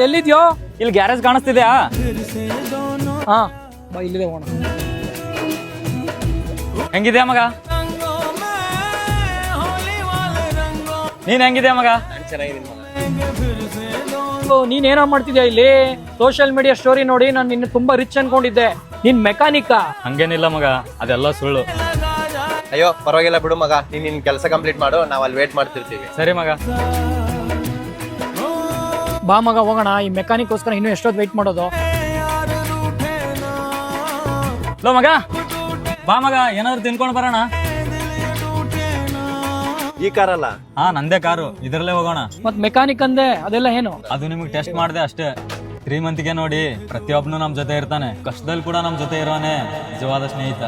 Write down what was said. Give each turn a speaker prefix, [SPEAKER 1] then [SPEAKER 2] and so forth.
[SPEAKER 1] ಎಲ್ಲಿದ್ಯೋ?
[SPEAKER 2] ಇಲ್ಲಿ ಗ್ಯಾರೇಜ್ ಕಾಣಿಸ್ತಿದ್ಯಾ?
[SPEAKER 1] ಹಾ ಬಾ, ಇಲ್ಲಿದೆ ಹೋಗೋಣ.
[SPEAKER 2] ಹೆಂಗಿದ್ಯಾ ಮಗ? ನೀನ್ ಹೆಂಗಿದ್ಯಾ ಮಗ?
[SPEAKER 1] ನೀನೇನೋ ಮಾಡ್ತಿದ್ಯಾ ಇಲ್ಲಿ? ಸೋಷಿಯಲ್ ಮೀಡಿಯಾ ಸ್ಟೋರಿ ನೋಡಿ ನಾನು ನಿನ್ನ ತುಂಬಾ ರಿಚ್ ಅನ್ಕೊಂಡಿದ್ದೆ. ನೀನ್ ಮೆಕ್ಯಾನಿಕಾ?
[SPEAKER 2] ಹಂಗೇನಿಲ್ಲ ಮಗ, ಅದೆಲ್ಲ ಸುಳ್ಳು.
[SPEAKER 3] ಅಯ್ಯೋ ಪರವಾಗಿಲ್ಲ ಬಿಡು ಮಗ, ನೀನ್ ನಿನ್ ಕೆಲಸ ಕಂಪ್ಲೀಟ್ ಮಾಡು, ನಾವ್ ಅಲ್ಲಿ ವೇಟ್ ಮಾಡ್ತಿರ್ತೀವಿ.
[SPEAKER 2] ಸರಿ ಮಗ.
[SPEAKER 1] ಬಾ ಮಗ ಹೋಗೋಣ. ಈ ಮೆಕ್ಯಾನಿಕ್ಗೋಸ್ಕರ ಇನ್ನೂ ಎಷ್ಟೊತ್ತು ವೆಯ್ಟ್ ಮಾಡೋದು?
[SPEAKER 2] ಲೋ ಮಗ, ಬಾ ಮಗ, ಏನಾದ್ರು ತಿನ್ಕೊಂಡು ಬರೋಣ.
[SPEAKER 3] ಈ ಕಾರಲ್ಲ?
[SPEAKER 2] ಹಾ, ನಂದೇ ಕಾರು, ಇದರಲ್ಲೇ ಹೋಗೋಣ.
[SPEAKER 1] ಮತ್ ಮೆಕ್ಯಾನಿಕ್ ಅಂದೆ, ಅದೆಲ್ಲ ಏನು?
[SPEAKER 2] ಅದು ನಿಮಗೆ ಟೆಸ್ಟ್ ಮಾಡಿದೆ ಅಷ್ಟೇ. 3 ಮಂತ್ಗೆ ನೋಡಿ, ಪ್ರತಿಯೊಬ್ಬನು ನಮ್ ಜೊತೆ ಇರ್ತಾನೆ, ಕಷ್ಟದಲ್ಲಿ ಕೂಡ ನಮ್ ಜೊತೆ ಇರೋನೆ ನಿಜವಾದ ಸ್ನೇಹಿತ.